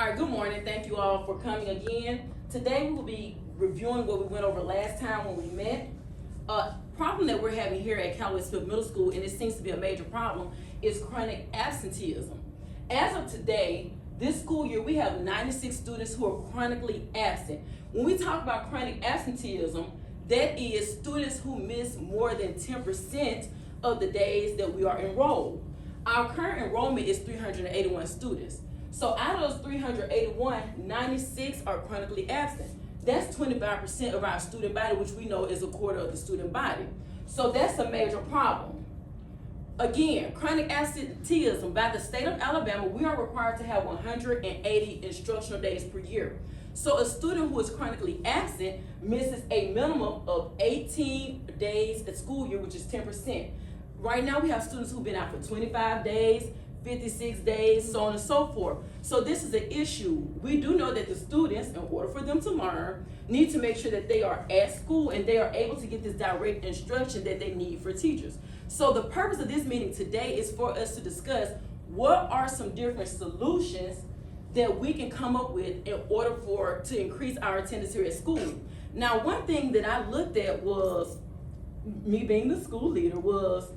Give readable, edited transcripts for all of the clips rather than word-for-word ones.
All right, good morning. Thank you all for coming again. Today we will be reviewing what we went over last time when we met. A problem that we're having here at Cal Westfield Middle School, and it seems to be a major problem, is chronic absenteeism. As of today, this school year, we have 96 students who are chronically absent. When we talk about chronic absenteeism, that is students who miss more than 10% of the days that we are enrolled. Our current enrollment is 381 students. So out of those 381, 96 are chronically absent. That's 25% of our student body, which we know is a quarter of the student body. So that's a major problem. Again, chronic absenteeism by the state of Alabama, we are required to have 180 instructional days per year. So a student who is chronically absent misses a minimum of 18 days at school year, which is 10%. Right now we have students who've been out for 25 days, 56 days, so on and so forth. So this is an issue. We do know that the students, in order for them to learn, need to make sure that they are at school and they are able to get this direct instruction that they need for teachers. So the purpose of this meeting today is for us to discuss what are some different solutions that we can come up with in order to increase our attendance here at school. Now, one thing that I looked at was, me being the school leader, was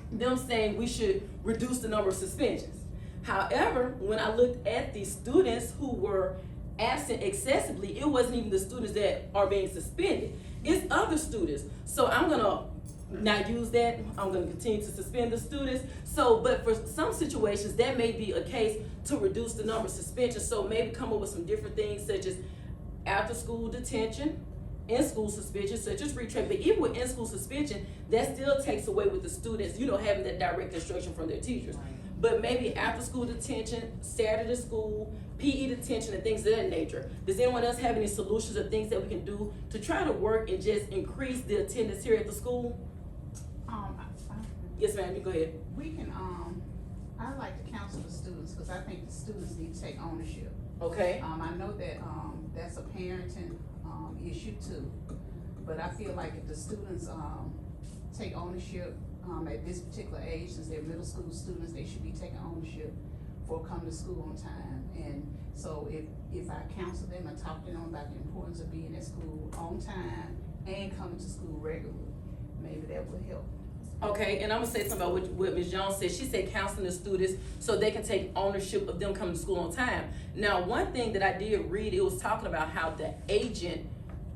them saying we should reduce the number of suspensions. However, when I looked at the students who were absent excessively, it wasn't even the students that are being suspended. It's other students. So I'm gonna not use that. I'm gonna continue to suspend the students. So, but for some situations, that may be a case to reduce the number of suspensions. So maybe come up with some different things such as after school detention, in-school suspension, such as retrain. But even with in-school suspension, that still takes away with the students, having that direct instruction from their teachers. But maybe after-school detention, Saturday school, PE detention, and things of that nature. Does anyone else have any solutions or things that we can do to try to work and just increase the attendance here at the school? Yes, ma'am, you go ahead. We can, I like to counsel the students, because I think the students need to take ownership. Okay. I know that, that's a parenting, issue too, but I feel like if the students, take ownership, at this particular age, since they're middle school students, they should be taking ownership for coming to school on time. And so if I counsel them and talk to them about the importance of being at school on time and coming to school regularly, maybe that would help. Okay, and I'm gonna say something about what Ms. Jones said. She said counseling the students so they can take ownership of them coming to school on time. Now, one thing that I did read, it was talking about how the agent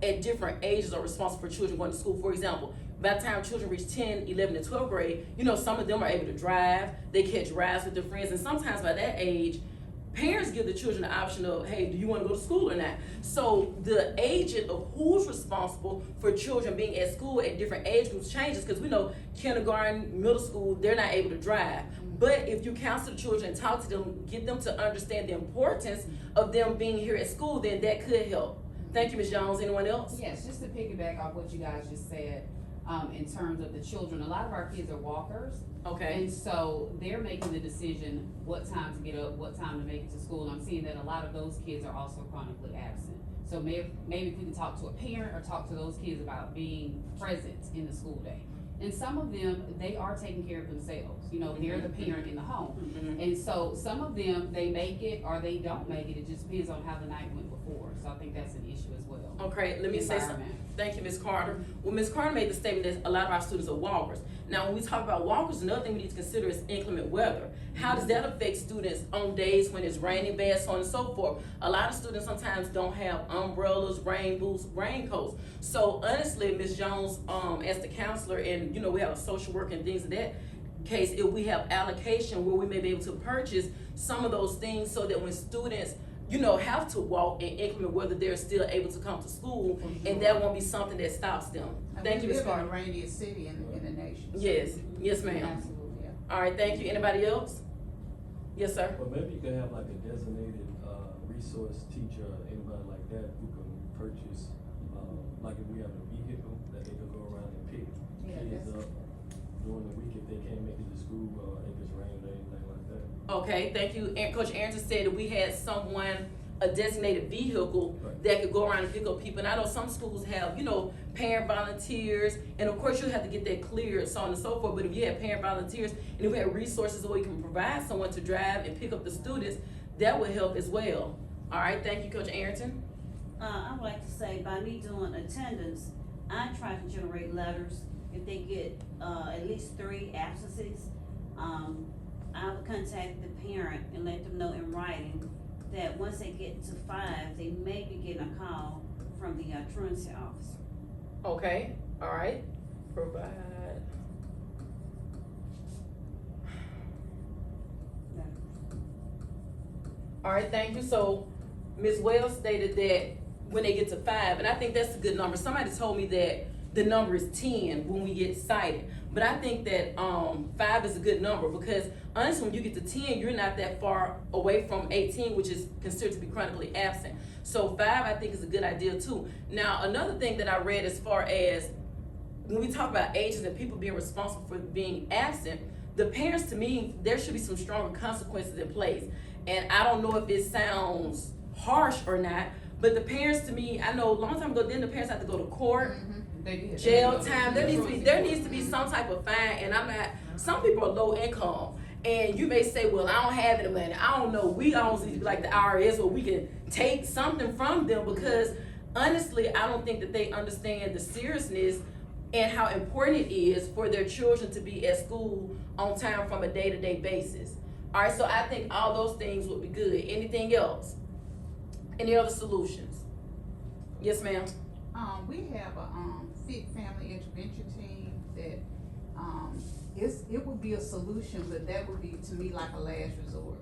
at different ages are responsible for children going to school. For example, by the time children reach 10, 11, and 12th grade, some of them are able to drive, they catch rides with their friends, and sometimes by that age, parents give the children the option of, hey, do you want to go to school or not? So the agent of who's responsible for children being at school at different age groups changes, because we know kindergarten, middle school, they're not able to drive. But if you counsel the children and talk to them, get them to understand the importance of them being here at school, then that could help. Thank you, Ms. Jones. Anyone else? Yes, just to piggyback off what you guys just said, in terms of the children, a lot of our kids are walkers. Okay. And so they're making the decision what time to get up, what time to make it to school. And I'm seeing that a lot of those kids are also chronically absent. So maybe if we can talk to a parent or talk to those kids about being present in the school day. And some of them, they are taking care of themselves. They're the parent in the home. Mm-hmm. And so some of them, they make it or they don't make it. It just depends on how the night went before. So I think that's an issue as well. Okay, let me say something. Thank you, Ms. Carter. Well, Ms. Carter made the statement that a lot of our students are walkers. Now, when we talk about walkers, another thing we need to consider is inclement weather. How does that affect students on days when it's raining bad, so on and so forth? A lot of students sometimes don't have umbrellas, rain boots, raincoats. So honestly, Ms. Jones, as the counselor, and we have a social worker and things of that case, if we have allocation where we may be able to purchase some of those things so that when students have to walk in inclement weather, they're still able to come to school, and that won't be something that stops them. Thank you, Ms. Carter. We live in the rainiest city in the nation. Yes, ma'am. Absolutely, yeah. All right, thank you. Anybody else? Yes, sir. Well, maybe you could have like a designated resource teacher, anybody like that who can purchase, like if we have a vehicle that they could go around and pick kids up during the week if they can't make it to school or if it's raining or anything like that. Okay, thank you. And Coach Arrington said that we had a designated vehicle that could go around and pick up people. And I know some schools have, parent volunteers, and of course you have to get that cleared, so on and so forth. But if you have parent volunteers, and if we have resources where you can provide someone to drive and pick up the students, that would help as well. All right, thank you, Coach Arrington. I would like to say, by me doing attendance, I try to generate letters. If they get, at least 3 absences, I would contact the parent and let them know in writing that once they get to 5, they may be getting a call from the truancy officer. Okay, all right, provide. All right, thank you. So Ms. Wells stated that when they get to 5, and I think that's a good number. Somebody told me that the number is 10 when we get cited. But I think that 5 is a good number because honestly, when you get to 10, you're not that far away from 18, which is considered to be chronically absent. So 5, I think, is a good idea too. Now, another thing that I read as far as when we talk about ages and people being responsible for being absent, the parents, to me, there should be some stronger consequences in place. And I don't know if it sounds harsh or not, but the parents, to me, I know a long time ago, then the parents have to go to court, jail time. There needs to be some type of fine. And I'm not. Some people are low income, and you may say, "Well, I don't have any money. I don't know. We don't need to be like the IRS, where we can take something from them." Because honestly, I don't think that they understand the seriousness and how important it is for their children to be at school on time from a day-to-day basis. All right, so I think all those things would be good. Anything else? Any other solutions? Yes, ma'am. We have a fit family intervention team that it would be a solution, but that would be, to me, like a last resort.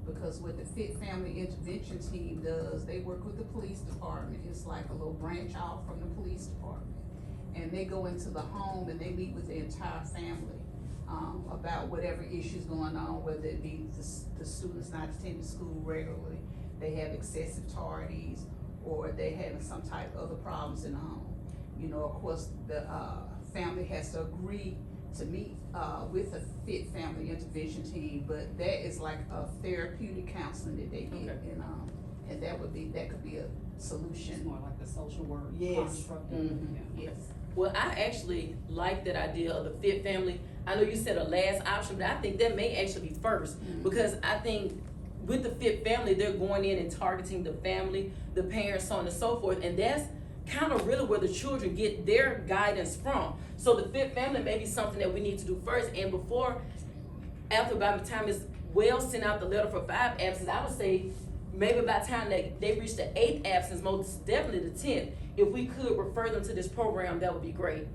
Because what the fit family intervention team does, they work with the police department. It's like a little branch off from the police department, and they go into the home and they meet with the entire family about whatever issues going on, whether it be the students not attending school regularly, they have excessive tardies, or they having some type of other problems in the home. You know, of course, the family has to agree to meet with a fit family intervention team, but that is like a therapeutic counseling that they get, Okay. and that could be a solution. It's more like the social work Yes. construct. Mhm. Yeah. Yes. Well, I actually like that idea of the fit family. I know you said a last option, but I think that may actually be first, because I think with the fit family, they're going in and targeting the family, the parents, so on and so forth, and that's kind of really where the children get their guidance from. So the fit family may be something that we need to do first, and after by the time it's well sent out the letter for 5 absences, I would say maybe by the time they reach the 8th absence, most definitely the 10th, if we could refer them to this program, that would be great.